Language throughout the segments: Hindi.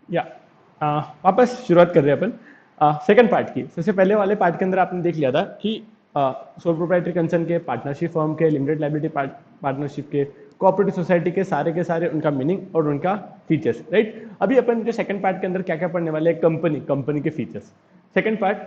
या वापस शुरुआत कर रहे हैं अपन सेकंड पार्ट की। सबसे पहले वाले पार्ट के अंदर आपने देख लिया था कि सोल प्रोप्राइटरी कंसर्न के, पार्टनरशिप फर्म के, लिमिटेड लाइबिलिटी पार्टनरशिप के, कोऑपरेटिव सोसाइटी के सारे उनका मीनिंग और उनका फीचर्स, राइट। अभी अपन जो सेकंड पार्ट के अंदर क्या क्या पढ़ने वाले हैं, कंपनी, कंपनी के फीचर्स, सेकंड पार्ट।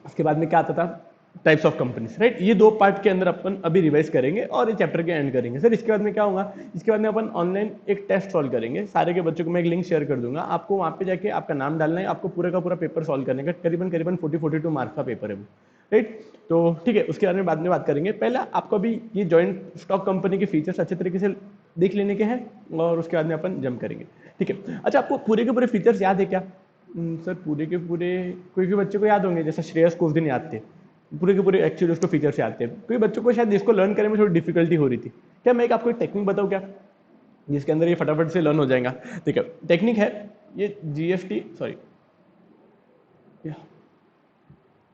उसके बाद में क्या आता था, टाइप्स ऑफ कंपनीज, राइट। ये दो पार्ट के अंदर अपन अभी रिवाइज करेंगे और इस चैप्टर के एंड करेंगे। सर इसके बाद में क्या होगा, इसके बाद में अपन ऑनलाइन एक टेस्ट सॉल्व करेंगे। सारे के बच्चों को मैं एक लिंक शेयर कर दूंगा, आपको वहां पे जाके आपका नाम डालना है, आपको पूरा का पूरा पेपर सॉल्व करने का, करीबन करीबन 40-42 मार्क्स का पेपर है वो, राइट। तो ठीक है, उसके बारे में बाद में बात करेंगे। पहला आपको अभी ये जॉइंट स्टॉक कंपनी के फीचर्स अच्छे तरीके से देख लेने के हैं और उसके बाद में अपन जंप करेंगे, ठीक है। अच्छा, आपको पूरे के पूरे फीचर्स याद है क्या? सर पूरे के पूरे कोई भी बच्चे को याद होंगे, जैसे श्रेयस को उस दिन याद थे पूरे के पूरे, एक्चुअली उसको फीचर्स याद थे। कोई बच्चों को शायद इसको लर्न करने में थोड़ी डिफिकल्टी हो रही थी क्या? मैं एक आपको एक टेक्निक बताऊँ क्या, जिसके अंदर ये फटाफट से लर्न हो जाएगा, ठीक है। टेक्निक है ये जीएफटी, सॉरी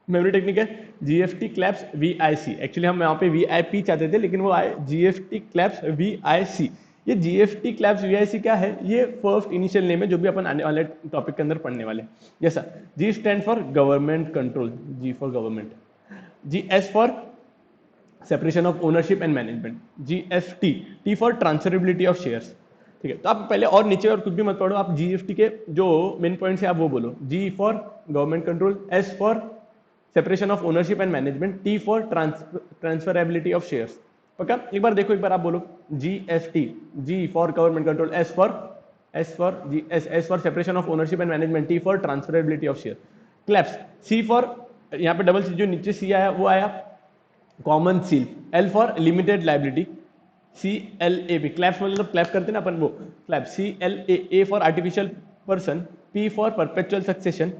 मेमोरी टेक्निक है, जीएफटी क्लैप्स वीआईसी। एक्चुअली हम यहाँ पे वीआईपी चाहते थे, लेकिन वो आए जीएफटी क्लैप्स वीआईसी। ये जीएफटी क्लैप्स वीआईसी क्या है? ये फर्स्ट इनिशियल नेम है जो भी अपन आने वाले टॉपिक के अंदर पढ़ने वाले हैं। जैसा G stand for government control, G for government, G S for separation of ownership and management, G F T, T for transferability of shares, ठीक है। तो आप पहले और नीचे और कुछ भी मत पढ़ो, आप जीएफटी के जो मेन पॉइंट्स है आप वो बोलो। G for government control, S for separation of ownership and management, T for transferability of shares. पक्का? एक बार देखो, एक बार आप बोलो G F T, G for government control, S for G S for separation of ownership and management, T for transferability of share. Claps, C for, यहाँ पे डबल सी जो नीचे सी आया वो आया common seal, L for limited liability, C L A B, claps मतलब क्लैप करते ना अपन वो clap, C L A for artificial person, P for perpetual succession,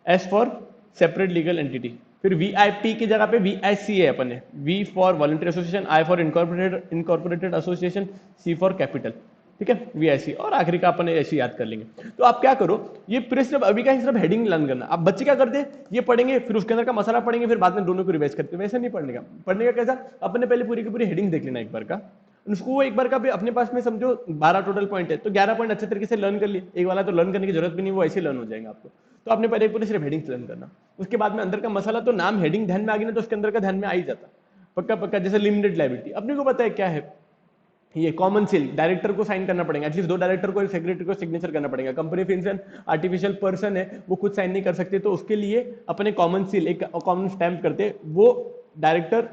S for separate legal entity. फिर वी आई पी की जगह पे वी आई सी है अपन ने, V for voluntary association, I for incorporated association, C for capital, ठीक है, वीआईसी। और आखिरी का अपन ऐसे याद कर लेंगे। तो आप क्या करो, ये पूरे सिर्फ अभी का ही सिर्फ हेडिंग लर्न करना। आप बच्चे क्या करते हैं, ये पढ़ेंगे फिर उसके अंदर का मसाला पढ़ेंगे, फिर बाद में दोनों को रिवाइज करते हैं। वैसे नहीं पढ़ने का, पढ़ने का कैसा, अपने पहले पूरी की पूरी हेडिंग देख लेना एक बार का, उसको एक बार का भी अपने पास में समझो 12 टोटल पॉइंट है, तो 11 पॉइंट अच्छे तरीके से लर्न कर लिए। एक वाला तो लर्न करने की जरूरत भी नहीं, वो ऐसे लर्न हो जाएगा आपको। तो आपने पहले पूरे सिर्फ हेडिंग लर्न करना, उसके बाद में अंदर का मसाला, तो नाम हेडिंग ध्यान में आ गई ना, तो उसके अंदर का ध्यान में आ ही जाता। पक्का पक्का, जैसे लिमिटेड लाइबिलिटी अपने को पता है क्या है, ये कॉमन सील डायरेक्टर को साइन करना पड़ेगा, एटलीस्ट 2 डायरेक्टर को, सेक्रेटरी को सिग्नेचर करना पड़ेगा। कंपनी फिंसन आर्टिफिशियल पर्सन है, वो खुद साइन नहीं कर सकते, तो उसके लिए अपने कॉमन सील, एक कॉमन स्टैंप करते, वो डायरेक्टर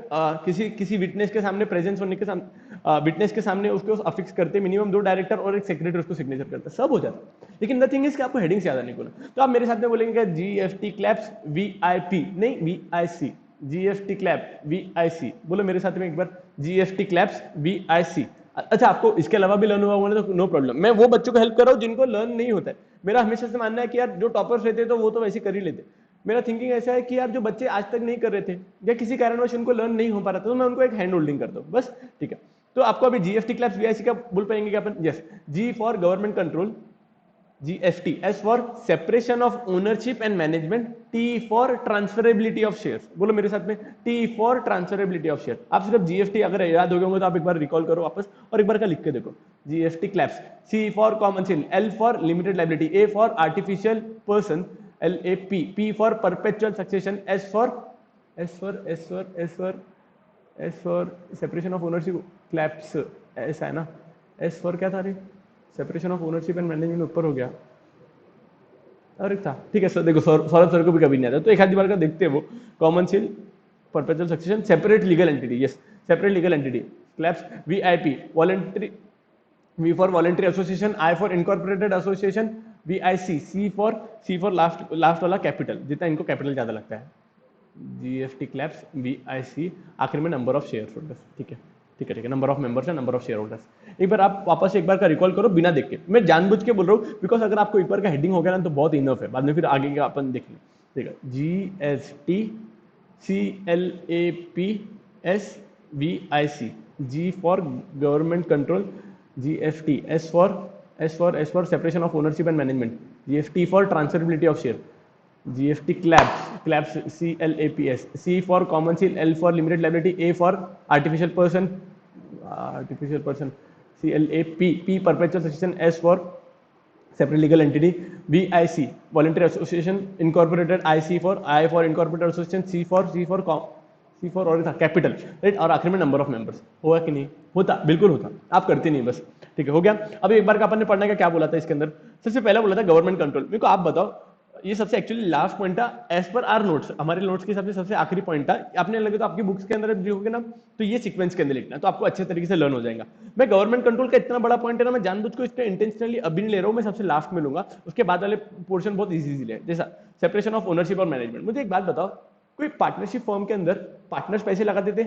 किसी विटनेस के सामने प्रेजेंस होने के सामने, विटनेस के सामने उसको अफिक्स करते, मिनिमम 2 डायरेक्टर और एक सेक्रेटरी उसको सिग्नेचर करता, सब हो जाता। लेकिन द थिंग इज कि आपको हेडिंग से याद आने को ना, तो आप मेरे साथ में बोलेंगे G F T claps V I P, नहीं V I C, G F T clap V I C, बोलो मेरे साथ में एक बार, G F T claps V I C. अच्छा, आपको इसके अलावा भी लर्न हुआ होगा ना, तो नो प्रॉब्लम, मैं वो बच्चों को हेल्प कर रहा हूँ जिनको लर्न नहीं होता है। मेरा हमेशा से मानना है कि यार जो टॉपर्स रहते हैं तो वो तो वैसे कर ही लेते। मेरा थिंकिंग ऐसा है कि यार जो बच्चे आज तक नहीं कर रहे थे या किसी कारणवश उनको लर्न नहीं हो पा रहा था, तो मैं उनको एक हैंड होल्डिंग करता हूँ बस, ठीक है। तो आपको अभी जीएफटी क्लैप्स वीआईसी का बोल पाएंगे क्या अपन? Yes, G for government control, GST, S for separation of ownership and management, T for transferability of shares। बोलो मेरे साथ में, T for transferability of share। आप सिर्फ GST अगर याद हो गए होंगे तो आप एक बार रिकॉल करो वापस और एक बार का लिख के देखो। GST claps, C for common seal, L for limited liability, A for artificial person, LAP, P for perpetual succession, S for separation of ownership claps, ऐसा है ना, S for क्या था रे, separation of ownership and management ऊपर हो गया, और एक था, ठीक है सर। देखो सौरभ सर को भी कभी नहीं आता, तो एक आधी बार का देखते हैं वो। Common seal, perpetual succession, separate legal entity, yes separate legal entity, claps VIP, voluntary, V for voluntary association, I for incorporated association, VIC, C for last वाला कैपिटल, जितना इनको कैपिटल ज्यादा लगता है, जीएफटी क्लैप्स वीआईसी, आखिर में नंबर ऑफ शेयर होल्डर्स, ठीक है ठीक है ठीक है, नंबर ऑफ मेंबर्स है, नंबर ऑफ शेयर होल्डर्स। एक बार आप वापस एक बार का रिकॉल करो बिना देख के, मैं जानबूझ के बोल रहा हूँ बिकॉज अगर आपको एक बार का हेडिंग हो गया ना तो बहुत इनफ है, बाद में फिर आगे का अपन देख लें, ठीक है। G S T C L A P S V I C, G for government control, G F T, S for separation of ownership and management, G F T for transferability of share, GFT claps CLAPS, C for common seal, L for limited liability, A for artificial person, CLAP, P perpetual succession, S for separate legal entity, VIC voluntary association incorporated, I for incorporated association, C for और था कैपिटल, राइट, और आखिर में नंबर ऑफ मेंबर्स। होगा कि नहीं होता? बिल्कुल होता, आप करते नहीं बस, ठीक है, हो गया। अब एक बार का अपन ने पढ़ने का क्या बोला था इसके अंदर, सबसे पहला बोला था गवर्नमेंट कंट्रोल। मेरे को आप बताओ, ये सबसे एक्चुअली लास्ट पॉइंट था एज पर आर नोट्स, हमारे नोट्स के हिसाब से सबसे आखिरी पॉइंट था। आपने लगे तो आपकी बुक्स के अंदर लिखोगे ना तो ये सीक्वेंस के अंदर लिखना, तो आपको अच्छे तरीके से लर्न हो जाएगा। मैं गवर्नमेंट कंट्रोल का इतना बड़ा पॉइंट है ना, मैं जानबूझ को इसका इंटेंशनली अभी नहीं ले रहा हूँ, मैं सबसे लास्ट में लूंगा, उसके बाद वाले पोर्शन बहुत इजी है। जैसा सेपरेशन ऑफ ओनरशिप और मैनेजमेंट। मुझे एक बात बताओ, कोई पार्टनरशिप फर्म के अंदर पार्टनर्स पैसे लगाते थे,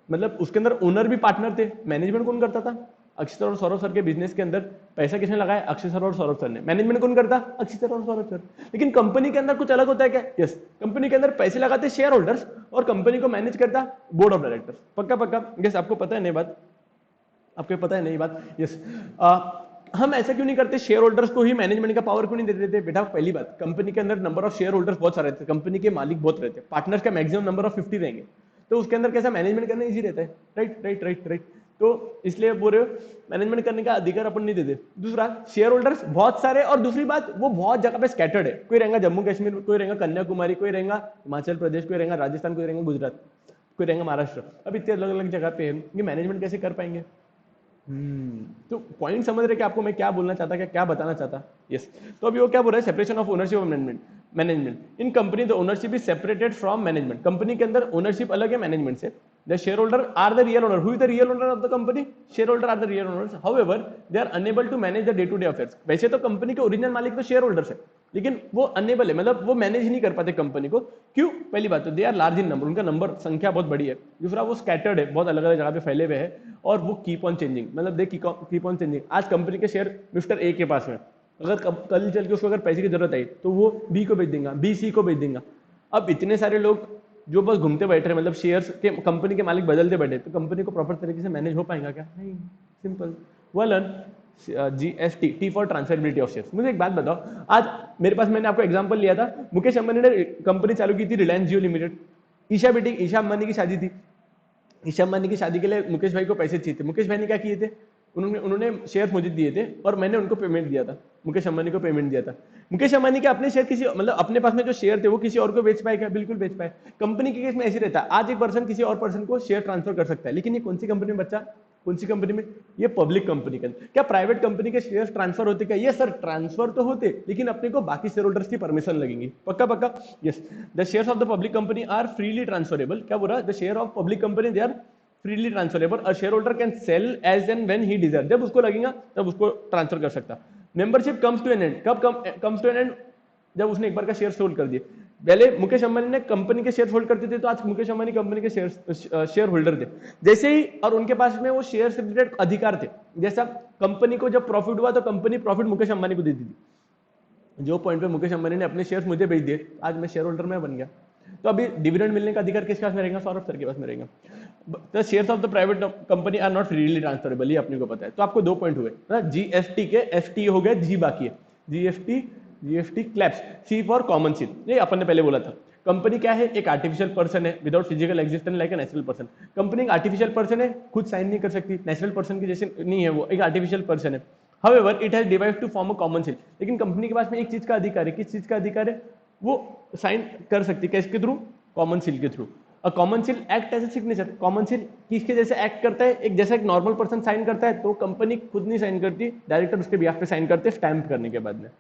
मतलब उसके अंदर ओनर भी पार्टनर थे, मैनेजमेंट कौन करता था? अक्षय सर और सौरभ सर के बिजनेस के अंदर पैसा किसने लगाया? अक्षय सर और सौरभ सर ने। मैनेजमेंट कौन करता? अक्षय सर और सौरभ सर। लेकिन कंपनी के अंदर कुछ अलग होता है क्या? यस, कंपनी के अंदर पैसे लगाते शेयर होल्डर्स और कंपनी को मैनेज करता बोर्ड ऑफ डायरेक्टर्स। पक्का पक्का? यस, आपको पता है नहीं बात? आपको पता है नहीं बात? यस। हम ऐसा क्यों नहीं करते, शेयर होल्डर्स को ही मैनेजमेंट का पावर क्यों नहीं दे देते? बेटा पहली बात, कंपनी के अंदर नंबर ऑफ शेयर होल्डर्स बहुत सारे रहते हैं, कंपनी के मालिक बहुत रहते हैं, पार्टनर्स का मैक्सिमम नंबर ऑफ 50 रहेंगे, तो उसके अंदर कैसा मैनेजमेंट करना इजी रहता है, राइट राइट राइट राइट। तो इसलिए बोल रहे हो मैनेजमेट करने का अधिकार अपन नहीं देते। दूसरा, शेयर होल्डर्स बहुत सारे, और दूसरी बात वो बहुत जगह पे स्कैटर्ड है, कोई रहेगा जम्मू कश्मीर, कोई रहेगा कन्याकुमारी, कोई रहेगा हिमाचल प्रदेश, कोई रहेगा राजस्थान, कोई रहेगा गुजरात, कोई रहेगा महाराष्ट्र। अब इतने अलग अलग जगह पे है, ये मैनेजमेंट कैसे कर पाएंगे? तो पॉइंट समझ रहे कि आपको मैं क्या बोलना चाहता, क्या बताना चाहता? यस। तो अभी वो क्या बोल रहा है, सेपरेशन ऑफ ओनरशिप और management in company, the ownership is separated from management. Company के अंदर ओनरशिप अलग है मैनेजमेंट से। The share holder are the real owner. Who is the real owner of the company? Share holder are the real owners. However they are unable to manage the day to day affairs. वैसे तो कंपनी के ओरिजिनल मालिक तो शेयर होल्डर्स है, लेकिन वो अनेबल है, मतलब वो मैनेज नहीं कर पाते कंपनी को। क्यों? पहली बात तो they are large in number, उनका नंबर संख्या बहुत बड़ी है। दूसरा, वो स्कैटर्ड है, बहुत अलग अलग जगह पे फैले हुए हैं, और वो कीप ऑन चेंजिंग, मतलब दे कीप ऑन चेंजिंग। आज कंपनी के शेयर मिस्टर ए के पास में, अगर कल चल के उसको अगर पैसे की जरूरत आई तो वो बी को बेच देगा, बी सी को बेच देगा। अब इतने सारे लोग जो बस घूमते बैठे रहे, मतलब शेयर्स के कंपनी के मालिक बदलते बैठे, तो कंपनी को प्रॉपर तरीके से मैनेज हो पाएगा क्या? नहीं, सिंपल। वलन GST, T for transferability of shares. मुझे एक बात बताओ, आज मेरे पास, मैंने आपको एग्जांपल लिया था, मुकेश अंबानी ने कंपनी चालू की थी रिलायंस जियो लिमिटेड। ईशा अंबानी की शादी थी, ईशा अंबानी की शादी के लिए मुकेश भाई को पैसे चाहिए थे। मुकेश भाई ने क्या किए थे, उन्होंने शेयर मुझे दिए थे और मैंने उनको पेमेंट दिया था, मुकेश अंबानी को पेमेंट दिया था। मुकेश अंबानी के अपने शेयर किसी, मतलब अपने पास में जो शेयर थे वो किसी और को बेच पाए क्या? बिल्कुल बेच पाए। कंपनी के केस में ऐसे रहता है, आज एक पर्सन किसी और पर्सन को शेयर ट्रांसफर कर सकता है, लेकिन ये कौन सी कंपनी में बच्चा? कौन सी कंपनी में? ये पब्लिक कंपनी के अंदर। क्या प्राइवेट कंपनी के शेयर ट्रांसफर होते क्या? ये सर ट्रांसफर तो होते, लेकिन अपने को बाकी शेयर होल्डर्स की परमिशन लगेगी। पक्का पक्का? Yes. The shares of the public company are freely transferable. क्या बोला? The share of public company they are freely transferable. A share holder can sell as and when he desire. जब उसको लगेगा तब उसको ट्रांसफर कर सकता। Membership comes to an end. कब कम्स टू एन एंड? जब उसने एक बार का शेयर होल्ड कर दिए। पहले मुकेश अंबानी ने कंपनी के शेयर होल्ड करते थे, तो आज मुकेश अंबानी कंपनी के शेयर होल्डर थे। जैसे ही, और उनके पास में वो शेयर से रिलेटेड अधिकार थे। जैसा कंपनी को जब प्रॉफिट हुआ तो कंपनी प्रॉफिट मुकेश अंबानी को देती थी। जो पॉइंट पे मुकेश अंबानी ने अपने शेयर मुझे बेच दिए, आज मैं शेयर होल्डर में बन गया। तो अभी डिविडेंड मिलने का अधिकार किसके पास में रहेगा? सौरभ सर के पास में रहेगा। The shares of the private company are not freely transferable, ये अपने को पता है। तो आपको दो पॉइंट हुए ना, जीएसटी के, एफटी हो गया, जी बाकी है, GST claps, C for common seal, ये अपन ने पहले बोला था। कंपनी क्या है? एक आर्टिफिशियल पर्सन है without physical existence like a natural person. Company एक आर्टिफिशियल पर्सन है, खुद साइन नहीं कर सकती, नेचुरल पर्सन की जैसे नहीं है, वो एक आर्टिफिशियल पर्सन है। However, it has devised to form a common seal। लेकिन कंपनी के पास में एक चीज का अधिकार है। किस चीज का अधिकार है? वो साइन कर सकती है, किसके थ्रू? कॉमन सील के through. A common seal act as a signature. Common seal किसके जैसे एक्ट करता है? एक जैसा एक नॉर्मल पर्सन साइन करता है, तो कंपनी खुद नहीं साइन करती, डायरेक्टर उसके बिहाफ पे साइन करते हैं स्टैंप करने के बाद में।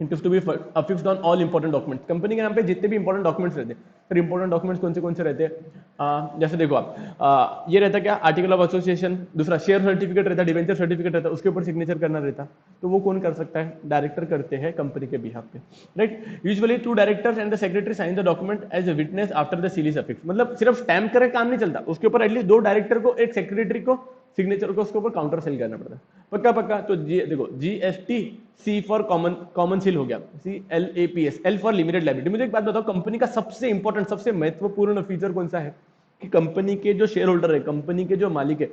It is to be affixed on all important documents। Company के नाम पे जितने भी इंपॉर्टेंट डॉक्यूमेंट्स रहते हैं, फिर इंपॉर्टेंट डॉक्यूमेंट्स कौन से रहते हैं? जैसे देखो आप, ये रहता क्या? Article of association. दूसरा शेयर सर्टिफिकेट रहता है, डिवेंचर सर्टिफिकेट रहता है, उसके ऊपर सिग्नेचर करना रहता। तो वो कौन कर सकता है? डायरेक्टर करते हैं कंपनी के बिहाफ पे, right. Usually 2 directors and the secretary sign the document as a witness after the seal is affixed. मतलब सिर्फ स्टैम्प करके काम नहीं चलता, उसके ऊपर एटलीस्ट 2 डायरेक्टर को, एक सेक्रेटरी को, सिग्नेचर को उसके ऊपर काउंटर सील करना पड़ता है। पक्का पक्का? तो देखो, GST, C for common seal हो गया, CLAPS, L for limited liability. मुझे एक बात बताओ, कंपनी का सबसे इंपॉर्टेंट, सबसे महत्वपूर्ण फीचर कौन सा है? कि कंपनी के जो शेयर होल्डर है, कंपनी के जो मालिक है,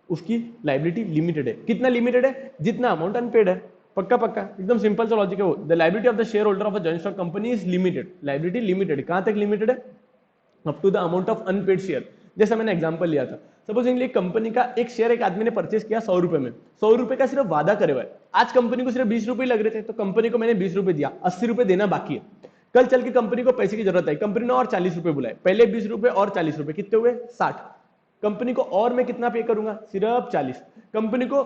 उसकी लायबिलिटी लिमिटेड है। कितना लिमिटेड है? जितना अमाउंट अनपेड है। पक्का पक्का? एकदम सिंपल सा लॉजिक है वो। The liability of the share holder of a joint stock company is limited. Liability limited, कहां तक लिमिटेड है? Up to the amount of unpaid share. जैसा मैंने एग्जांपल लिया था, सपोजिंगली एक कंपनी का एक शेयर एक आदमी ने परचेस किया 100 रुपए में, 100 रुपए का सिर्फ वादा करे हुआ है, आज कंपनी को सिर्फ 20 रुपए लग रहे थे, तो कंपनी को मैंने 20 रुपए दिया, 80 रुपए देना बाकी है। कल चल के कंपनी को पैसे की जरूरत है, कंपनी ने और 40 रुपए बुलाए, पहले 20 रुपए और 40 रुपए, कितने हुए 60। कंपनी को और मैं कितना पे करूंगा, सिर्फ 40। कंपनी को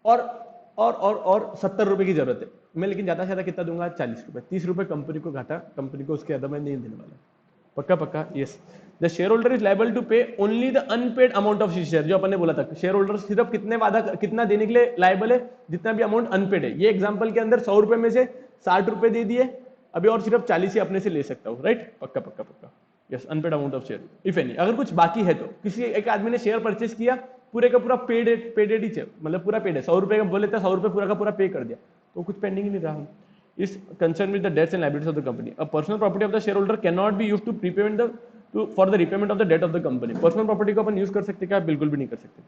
और 70 रुपए की जरूरत है, मैं लेकिन ज्यादा से ज्यादा कितना दूंगा, 40 रुपए, 30 रुपए कंपनी को घाटा, कंपनी को उसके ज्यादा मैं नहीं देने वाला। पक्का पक्का, yes. The share holder is liable to pay only the unpaid amount of share, जो अपन ने बोला था, शेयर होल्डर सिर्फ कितना देने के लिए लायबल है, जितना भी अमाउंट अनपेड है। ये एग्जांपल के अंदर 100 रुपए में से 60 रुपए दे दिए, अभी और सिर्फ 40 ही अपने से ले सकता हूँ, राइट। पक्का पक्का पक्का, yes, unpaid amount of share if any. अगर कुछ बाकी है तो किसी एक आदमी ने शेयर परचेस किया, पूरे का पूरा पेड ही है, मतलब पूरा पेड है, 100 रुपए का बोले था, 100 रुपए पूरा का पूरा पे कर दिया, तो कुछ पेंडिंग नहीं रहा। is concerned with the debts and liabilities of the company. A personal property of the shareholder cannot be used to prepayment for the repayment of the debt of the company. Personal property को अपन यूज कर सकते क्या, बिल्कुल भी नहीं कर सकते।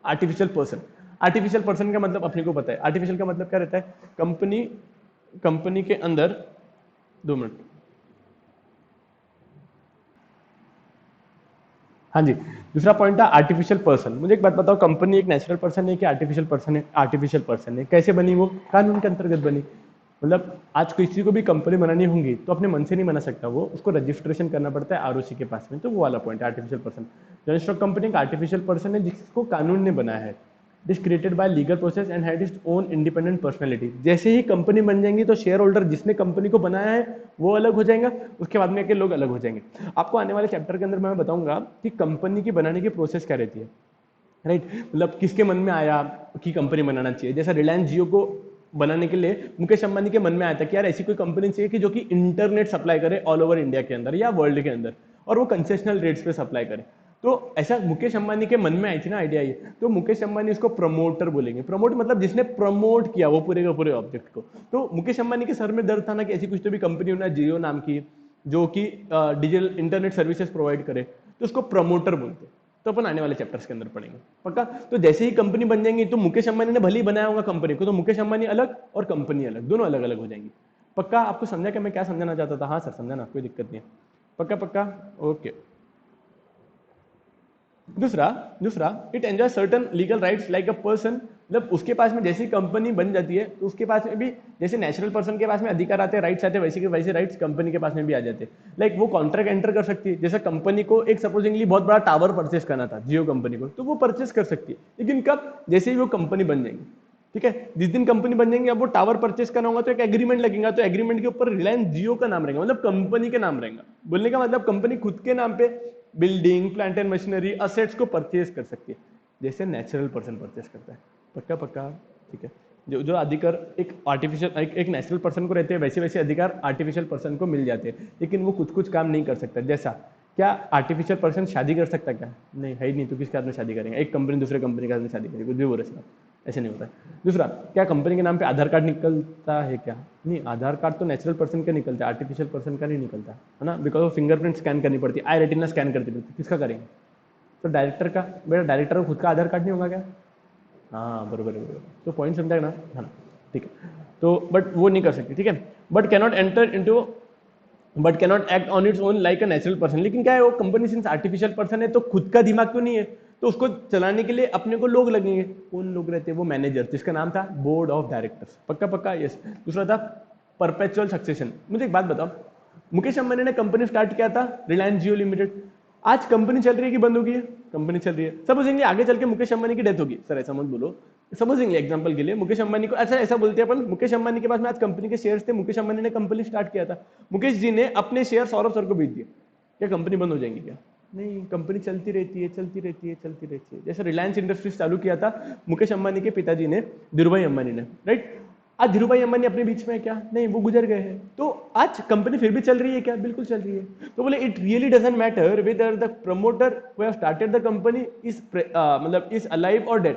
आर्टिफिशियल पर्सन, आर्टिफिशियल पर्सन का मतलब अपने को पता है, आर्टिफिशियल का मतलब क्या रहता है, कंपनी के अंदर, 2 मिनट, हाँ जी, दूसरा पॉइंट था आर्टिफिशियल पर्सन। मुझे एक बात बताओ, कंपनी एक नेचुरल पर्सन है कि आर्टिफिशियल पर्सन है? आर्टिफिशियल पर्सन है। कैसे बनी वो? कानून के अंतर्गत बनी। मतलब आज किसी को भी कंपनी बनानी होगी तो अपने मन से नहीं बना सकता, वो उसको रजिस्ट्रेशन करना पड़ता है आरओसी के पास में, तो वो वाला पॉइंट है artificial person. Joint stock company एक आर्टिफिशियल पर्सन है जिसको कानून ने बनाया है, it is created by legal process and had its own independent personality. जैसे ही कंपनी बन जाएंगी तो शेयर होल्डर जिसने कंपनी को बनाया है वो अलग हो जाएगा, उसके बाद में के लोग अलग हो जाएंगे। आपको आने वाले चैप्टर के अंदर मैं बताऊंगा कि कंपनी की बनाने की प्रोसेस क्या रहती है, राइट। मतलब किसके मन में आया कि कंपनी बनाना चाहिए। जैसा रिलायंस जियो को बनाने के लिए मुकेश अंबानी के मन में आया था कि यार ऐसी कोई कंपनी चाहिए कि जो कि इंटरनेट सप्लाई करे ऑल ओवर इंडिया के अंदर या वर्ल्ड के अंदर, और वो कंसेशनल रेट्स पे सप्लाई करे। तो ऐसा मुकेश अंबानी के मन में आई थी ना आइडिया ये, तो मुकेश अंबानी उसको प्रमोटर बोलेंगे। प्रमोट मतलब जिसने प्रमोट किया वो पूरे के पूरे ऑब्जेक्ट को। तो मुकेश अंबानी के सर में दर्द था ना कि ऐसी कुछ तो भी कंपनी होना, जियो नाम की, जो कि डिजिटल इंटरनेट सर्विसेज प्रोवाइड करे, तो उसको प्रमोटर बोलते। तो अपन आने वाले चैप्टर्स के अंदर पढ़ेंगे, पक्का। तो जैसे ही कंपनी बन जाएंगी तो मुकेश अंबानी ने भले ही बनाया होगा कंपनी को, तो मुकेश अंबानी अलग और कंपनी अलग, दोनों अलग अलग हो जाएंगी। पक्का आपको समझा कि मैं क्या समझाना चाहता था? हाँ सर समझा ना, कोई दिक्कत नहीं है। पक्का पक्का, ओके। दूसरा it enjoy certain legal rights like a person. मतलब उसके पास में जैसी कंपनी बन जाती है तो उसके पास में भी जैसे नेचुरल पर्सन के पास में अधिकार आते हैं, राइट्स आते हैं, वैसे के वैसे राइट्स कंपनी के पास में भी आ जाते हैं। लाइक वो कॉन्ट्रैक्ट एंटर कर सकती है। जैसे कंपनी को एक सपोजिंगली बहुत बड़ा टावर परचेस करना था जियो कंपनी को, तो वो परचेस कर सकती है, लेकिन कब? जैसे ही वो कंपनी बन जाएंगी, ठीक है। जिस दिन कंपनी बन जाएंगे, अब वो टावर परचेस करना होगा तो एक एग्रीमेंट लगेगा, तो एग्रीमेंट के ऊपर रिलायंस जियो का नाम रहेगा, मतलब कंपनी के नाम रहेगा। बोलने का मतलब कंपनी खुद के नाम पे building, plant and machinery, assets को परचेस कर सकती है, जैसे नेचुरल पर्सन परचेस करता है। पक्का पक्का, ठीक है। जो अधिकार एक आर्टिफिशियल एक नेचुरल पर्सन को रहते हैं, वैसे वैसे अधिकार आर्टिफिशियल पर्सन को मिल जाते हैं, लेकिन वो कुछ काम नहीं कर सकता। जैसा क्या आर्टिफिशियल पर्सन शादी कर सकता क्या? नहीं, है ही नहीं, तो किसके साथ में शादी करेंगे? एक कंपनी दूसरे कंपनी के साथ में शादी करेगी, कुछ भी बोल रहे, ऐसे नहीं होता है। दूसरा, क्या कंपनी के नाम पे आधार कार्ड निकलता है क्या? नहीं, आधार कार्ड तो नेचुरल पर्सन का निकलता है, आर्टिफिशियल पर्सन का नहीं निकलता है ना, बिकॉज वो फिंगरप्रिंट स्कैन करनी पड़ती है, आई रेटिना स्कैन करती पड़ती है, किसका करेंगे? तो डायरेक्टर का। बेटा डायरेक्टर को खुद का आधार कार्ड नहीं होगा क्या? हाँ बरोबर है, बरोबर। तो पॉइंट समझा ना, हाँ ठीक है। तो बट वो नहीं कर सकती, ठीक है। But cannot act on its own like a natural person. लेकिन क्या है, वो कंपनी सिंस आर्टिफिशियल पर्सन है तो खुद का दिमाग तो नहीं है, तो उसको चलाने के लिए अपने को लोग लगेंगे। कौन लोग रहते हैं? वो मैनेजर, जिसका नाम था बोर्ड ऑफ डायरेक्टर्स। पक्का पक्का, यस। दूसरा था परपेचुअल सक्सेशन। मुझे एक बात बताओ, मुकेश अंबानी ने कंपनी स्टार्ट किया था रिलायंस जियो लिमिटेड, आज कंपनी चल रही है कि बंद हो गई है? कंपनी चल रही है। सपोजिंगली आगे चल के मुकेश अंबानी की डेथ होगी, सर ऐसा मत बोलो, सपोजिंगली एग्जांपल के लिए मुकेश अंबानी को, अच्छा ऐसा बोलते हैं अपन, मुकेश अंबानी के पास में आज कंपनी के शेयर्स थे, मुकेश अंबानी ने कंपनी स्टार्ट किया था, मुकेश जी ने अपने शेयर सौरभ सर को बेच दिए, क्या कंपनी बंद हो जाएंगी क्या? नहीं, कंपनी चलती रहती है, चलती रहती है, चलती रहती है। जैसे रिलायंस इंडस्ट्रीज चालू किया था मुकेश अंबानी के पिताजी ने, धीरूभाई अंबानी ने, राइट। आज धीरूभाई अंबानी अपने बीच में है क्या? नहीं, वो गुजर गए हैं। तो आज कंपनी फिर भी चल रही है क्या? बिल्कुल चल रही है। तो बोले it really doesn't matter whether the promoter who have started the company is मतलब इज अलाइव और डेड,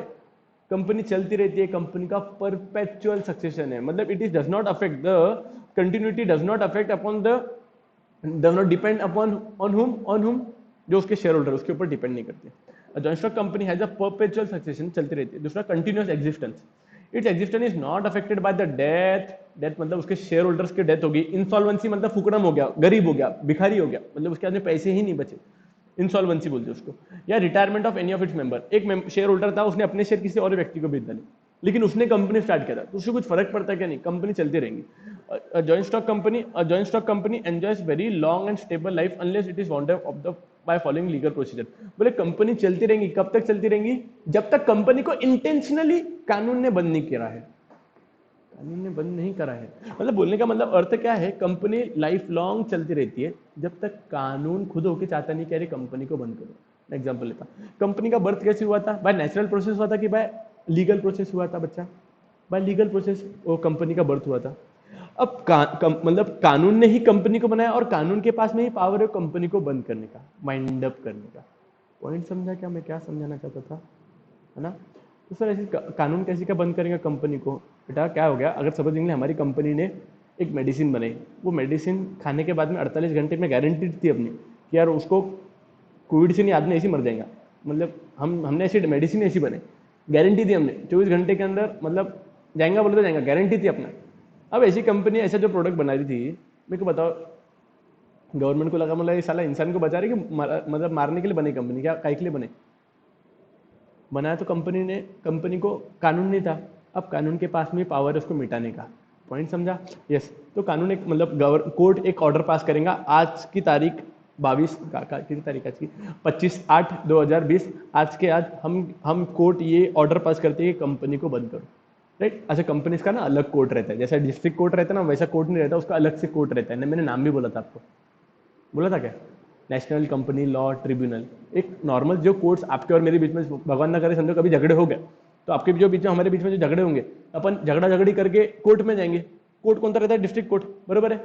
कंपनी चलती रहती है, कंपनी का परपेचुअल सक्सेशन है। मतलब it is does not affect the continuity, does not affect upon the, does not depend upon on हुम, जो उसके शेयर होल्डर उसके ऊपर डिपेंड नहीं करते। Joint stock company has a perpetual succession, चलती रहती है। दूसरा continuous existence, its existence is not affected by the death मतलब उसके शेयर होल्डर्स की डेथ होगी, इंसॉल्वेंसी मतलब फुकड़म हो गया, गरीब हो गया, भिखारी हो गया, मतलब उसके हाथ में पैसे ही नहीं बचे, इंसॉल्वेंसी बोलते हैं उसको, या retirement of any of its member. एक शेयर होल्डर था, उसने अपने शेयर किसी और व्यक्ति को बेच डाले, लेकिन उसने कंपनी स्टार्ट किया था, तो उससे कुछ फर्क पड़ता है क्या? नहीं, कंपनी चलती रहेंगी। Joint stock company enjoys very long and stable life unless it is bounded of the by following legal procedure. बोले कंपनी चलती रहेंगी, कब तक चलती रहेंगी? जब तक कंपनी को इंटेंशनली कानून ने बंद नहीं किया है। कानून ने बंद नहीं करा है, मतलब बोलने का मतलब अर्थ क्या है, कंपनी लाइफ लॉन्ग चलती रहती है जब तक कानून खुद होके चाहता नहीं कि अरे कंपनी को बंद करो। एग्जांपल लेता, कंपनी का बर्थ कैसे हुआ था? बाय नेचुरल प्रोसेस हुआ था कि बाय लीगल प्रोसेस हुआ था? बच्चा, बाय लीगल प्रोसेस वो कंपनी का बर्थ हुआ था। अब मतलब कानून ने ही कंपनी को बनाया और कानून के पास में ही पावर है कंपनी को बंद करने का, वाइंड अप करने का। पॉइंट समझा क्या मैं क्या समझाना चाहता था, है ना? तो सर ऐसे कानून कैसे क्या बंद करेंगे कंपनी को? बेटा क्या हो गया, अगर सपोजिंगली हमारी कंपनी ने एक मेडिसिन बनाई, वो मेडिसिन खाने के बाद में 48 घंटे में गारंटी थी अपनी कि यार उसको कोविड से नहीं, आदमी ऐसे ही मर जाएगा, मतलब हमने ऐसी मेडिसिन ऐसी बने, गारंटी थी हमने 24 घंटे के अंदर मतलब जाएगा, बोले तो जाएगा, गारंटी थी अपना। अब ऐसी कंपनी ऐसा जो प्रोडक्ट बना रही थी, मेरे को बताओ, गवर्नमेंट को लगा मतलब ये साला इंसान को बचा रही कि मतलब मारने के लिए बनी कंपनी, क्या काय के लिए बने? बनाया तो कंपनी ने, कंपनी को कानून नहीं था, अब कानून के पास में पावर है उसको मिटाने का। पॉइंट समझा? यस। तो कानून एक मतलब कोर्ट एक ऑर्डर पास करेगा आज की तारीख 22 कितनी तारीख आज की 25/8/2020, आज के आज हम कोर्ट ये ऑर्डर पास करते हैं कि कंपनी को बंद करो, राइट? अच्छा, कंपनीज का ना अलग कोर्ट रहता है, जैसा डिस्ट्रिक्ट कोर्ट रहता है ना, वैसा कोर्ट नहीं रहता, उसका अलग से कोर्ट रहता है ना। मैंने नाम भी बोला था आपको, बोला था क्या? National company law tribunal. एक नॉर्मल जो कोर्ट्स आपके और मेरे बीच में, भगवान ना करे समझो कभी झगड़े हो गए, तो आपके जो बीच में हमारे बीच में जो झगड़े होंगे, अपन झगड़ा झगड़ी करके कोर्ट में जाएंगे। कोर्ट कौन सा रहता है? डिस्ट्रिक्ट कोर्ट, बरोबर है?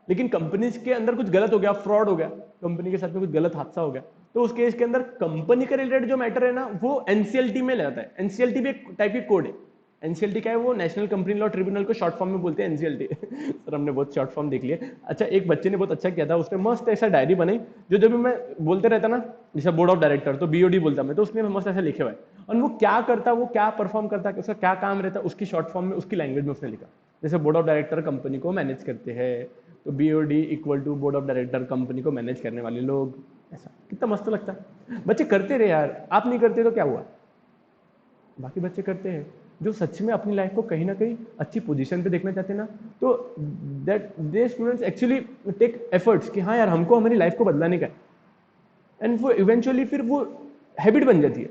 लेकिन कंपनीज के अंदर कुछ गलत हो गया, फ्रॉड हो गया, कंपनी के साथ में कुछ गलत हादसा हो गया, तो उस केस के अंदर कंपनी के रिलेटेड जो मैटर है ना, वो एनसीएलटी में जाता है। एनसीएलटी भी एक टाइप की कोड है। एनसीएलटी क्या है? वो नेशनल कंपनी लॉ ट्रिब्यूनल को शॉर्ट फॉर्म में बोलते हैं एनसीएलटी। सर हमने बहुत शॉर्ट फॉर्म देख लिया। अच्छा, एक बच्चे ने बहुत अच्छा किया था, उसने मस्त ऐसा डायरी बनाई, जो जब भी मैं बोलते रहता ना, जैसे बोर्ड ऑफ डायरेक्टर तो बीओडी बोलता मैं, तो उसने मस्त ऐसा लिखे हुआ है, और वो क्या करता, वो क्या परफॉर्म करता, उसका क्या काम रहता, उसकी शॉर्ट फॉर्म में उसकी लैंग्वेज में उसने लिखा। जैसे बोर्ड ऑफ डायरेक्टर कंपनी को मैनेज करते हैं, तो BOD equal to board of director, company को मैनेज करने वाले लोग। ऐसा कितना मस्त लगता है। बच्चे करते रहे यार, आप नहीं करते तो क्या हुआ, बाकी बच्चे करते हैं जो सच में अपनी लाइफ को कहीं ना कहीं अच्छी पोजीशन पे देखना चाहते हैं ना, तो that they students actually take efforts कि हाँ यार हमको हमारी लाइफ को बदलाने का है, एंड वो इवेंचुअली फिर वो हैबिट बन जाती है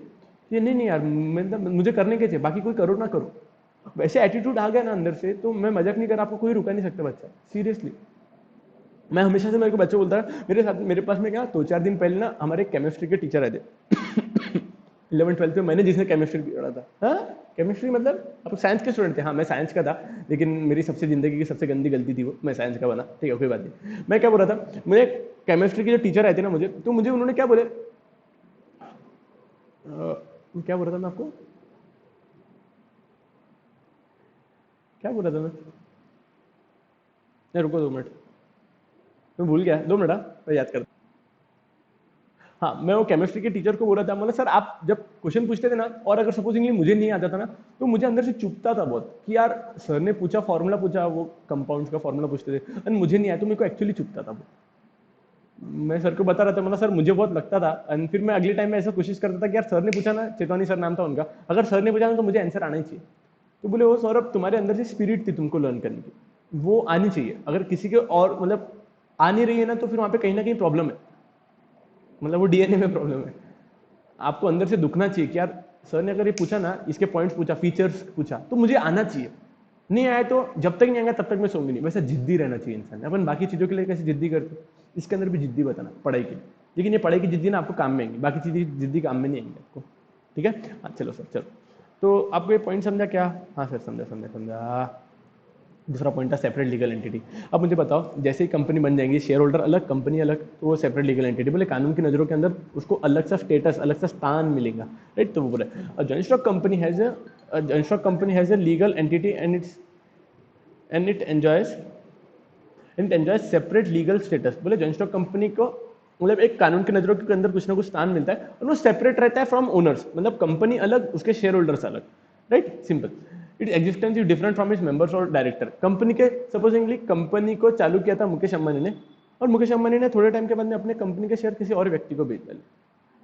कि नहीं नहीं यार मुझे करने के चाहिए, बाकी कोई करो ना करो। वैसे एटीट्यूड आ गया ना अंदर से, तो मैं मजाक नहीं कर रहा, आपको कोई रुका नहीं सकता बच्चा, सीरियसली। मैं हमेशा से मेरे को बच्चे बोलता है, मेरे साथ मेरे पास में क्या 2-4 दिन पहले ना हमारे केमिस्ट्री के टीचर आए थे। 11th-12th में मैंने जिसने केमिस्ट्री पढ़ा था, हाँ केमिस्ट्री मतलब आप साइंस के स्टूडेंट थे, हाँ मैं साइंस का था, लेकिन मेरी सबसे जिंदगी की सबसे गंदी गलती थी वो, मैं साइंस का बना, ठीक है कोई बात नहीं। मैं क्या बोल रहा था, मुझे केमिस्ट्री के जो टीचर आए थे ना मुझे, तो मुझे उन्होंने क्या बोले, क्या बोल रहा था मैं आपको, क्या बोल रहा था मैं रुको 2 मिनट, मैं भूल गया, 2 मिनट, मैं याद करता। हाँ, मैं वो केमिस्ट्री के टीचर को बोल रहा था, मतलब सर आप जब क्वेश्चन पूछते थे ना, और अगर सपोजिंगली मुझे नहीं आता था ना, तो मुझे अंदर से चुभता था बहुत कि यार सर ने पूछा फॉर्मूला पूछा, वो कंपाउंड्स का फॉर्मूला पूछते थे, और मुझे नहीं आया, तो मेरे को एक्चुअली चुभता था वो। मैं सर को बता रहा था, मतलब सर मुझे बहुत लगता था, एंड फिर मैं अगले टाइम में ऐसा कोशिश करता था कि यार सर ने पूछा ना, चेतवानी सर नाम था उनका, अगर सर ने पूछा ना तो मुझे आंसर आना ही चाहिए। तो बोले वो सौरभ तुम्हारे अंदर से स्पिरिट थी तुमको लर्न करने की, वो आनी चाहिए, अगर किसी के और मतलब आ नहीं रही है ना, तो फिर वहां पे कहीं ना कहीं प्रॉब्लम है, मतलब वो डीएनए में प्रॉब्लम है। आपको अंदर से दुखना चाहिए कि यार सर ने अगर ये पूछा ना, इसके पॉइंट्स पूछा, फीचर्स पूछा, तो मुझे आना चाहिए, नहीं आया तो जब तक नहीं आएगा तब तक मैं सोऊंगी नहीं। वैसा जिद्दी रहना चाहिए इंसान। अपन बाकी चीजों के लिए कैसे जिद्दी करते, इसके अंदर भी जिद्दी बताना पढ़ाई के लिए, लेकिन ये पढ़ाई की जिद्दी ना आपको काम में आएंगी, बाकी चीजें जिद्दी काम में नहीं आएंगी आपको, ठीक है? हाँ चलो सर, चलो तो आपको ये पॉइंट समझा क्या? हाँ सर समझा समझा समझा। दूसरा पॉइंट था सेपरेट लीगल एंटिटी। अब मुझे बताओ, जैसे ही कंपनी बन जाएंगी, शेयर होल्डर अलग, कंपनी अलग, तो वो सेपरेट लीगल एंटिटी, बोले कानून की नजरों के अंदर उसको अलग सा स्टेटस, अलग सा स्थान मिलेगा, राइट? तो वो बोले joint stock company has a legal entity and it enjoys separate legal status. बोले जॉइंट स्टॉक कंपनी को मतलब एक कानून की नजरों के अंदर कुछ ना कुछ स्थान मिलता है, और वो सेपरेट रहता है फ्रॉम ओनर्स, मतलब कंपनी अलग, उसके शेयर होल्डर्स अलग, right? Simple. It existence is different from its members और डायरेक्टर। कंपनी के सपोजिंगली कंपनी को चालू किया था मुकेश अंबानी ने, और मुकेश अंबानी ने थोड़े टाइम के बाद में अपने कंपनी के शेयर किसी और व्यक्ति को बेच डाले।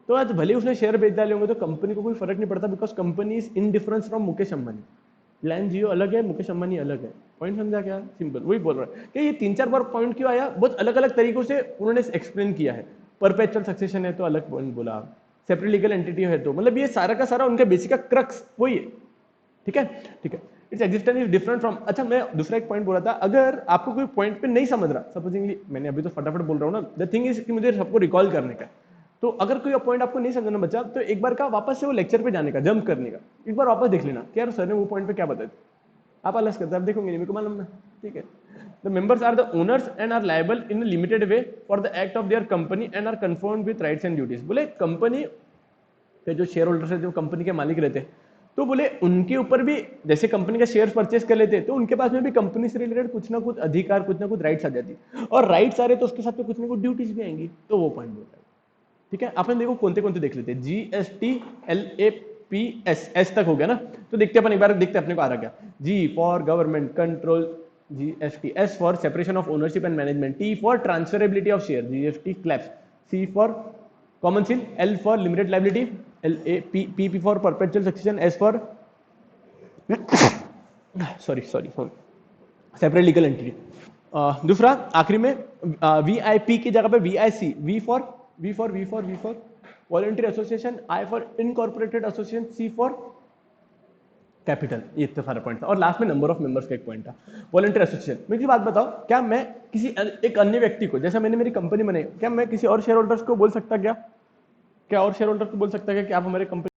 तो आज भले ही उसने शेयर बेच डाले होंगे तो कंपनी को कोई फर्क नहीं पड़ता, because company is in difference from Mukesh Ambani. Reliance Jio अलग है, मुकेश अंबानी अलग है। पॉइंट समझा क्या? सिंपल वही बोल रहा है कि ये 3-4 बार पॉइंट क्यों आया, बहुत अलग अलग तरीकों से उन्होंने एक्सप्लेन किया है। परपेचुअल सक्सेशन है तो अलग पॉइंट बोला, सेपरेट लीगल एंटिटी है तो, मतलब ये सारा का सारा उनका बेसिक का क्रक्स वही है। ठीक है, ठीक है। Its existence is different from. अच्छा, मैं दूसरा एक पॉइंट बोला था, अगर आपको कोई पॉइंट पे नहीं समझ रहा, सपोजिंगली मैंने अभी तो फटाफट बोल रहा हूँ ना, द थिंग इज कि मुझे सबको रिकॉल करने का, तो अगर कोई पॉइंट आपको नहीं समझना बचा तो एक बार का वापस से वो लेक्चर पे जाने का, जंप करने का, एक बार वापस देख लेना कि यार सर ने वो पॉइंट पे क्या बताया। आप अलग करते, आप देखोगे नहीं, मेरे को मालूम ना। ठीक है, the members are the owners and are liable in limited way for the act of their company and are confirmed with rights and duties. बोले कंपनी के जो शेयर होल्डर्स है, जो कंपनी के मालिक रहते हैं, तो बोले उनके ऊपर भी जैसे कंपनी का शेयर परचेस कर लेते हैं तो उनके पास में भी कंपनी से रिलेटेड कुछ ना कुछ अधिकार, कुछ ना कुछ राइट्स आ जाती है, और राइट्स आ रहे तो उसके साथ में कुछ ना कुछ ड्यूटीज भी आएंगी। तो वो पॉइंट बोलता है। ठीक है, अपन देखो कौन कौन से देख लेते हैं। GST LAPS, एस तक हो गया ना, तो देखते अपन एक बार, देखते अपने को आ रहा क्या। G for government control GST, S for separation of ownership and management, T for transferability of share GST claps, C for common seal, L for limited liability P for perpetual succession, S for sorry separate legal entity. दूसरा आखिरी में VIP की जगह पे VIC, V for voluntary association, I for incorporated association, C for capital. ये इतना सारा पॉइंट था, और लास्ट में नंबर ऑफ मेंबर्स का एक पॉइंट था। वॉलंटरी एसोसिएशन, मुझे बात बताओ, क्या मैं किसी एक अन्य व्यक्ति को, जैसा मैंने मेरी कंपनी बनाई, क्या मैं किसी और शेयर होल्डर्स को बोल सकता, क्या और शेयर होल्डर को बोल सकता है कि आप हमारे कंपनी